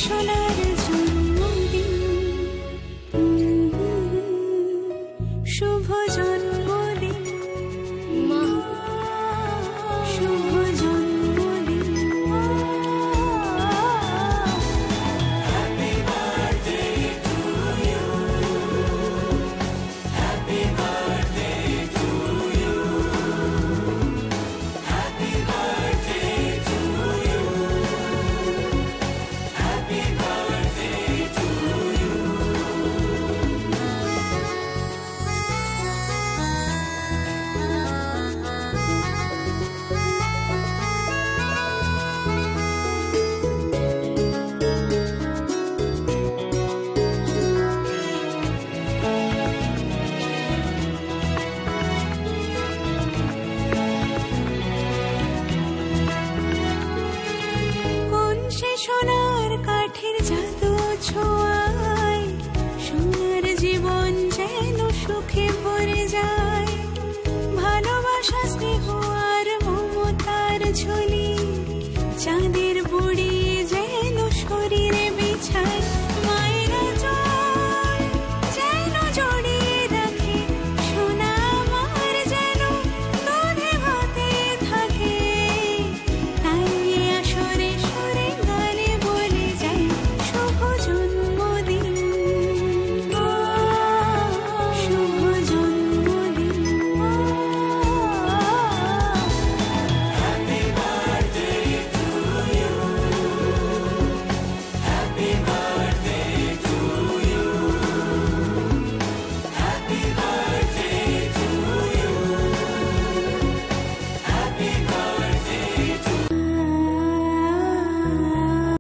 সোনার জন্মদিন, শুভ জন্মদিন মা, শুভ জন্মদিন। Happy birthday to you, happy birthday to you, happy birthday to you, happy birthday to you. কোন সে সোনার কাঠের জাদু ছোঁয়ায় সোনার জীবন যেন সুখে ভরে যায়, ভালোবাসা স্নেহ আর মমতার ঝুলি চাঁদে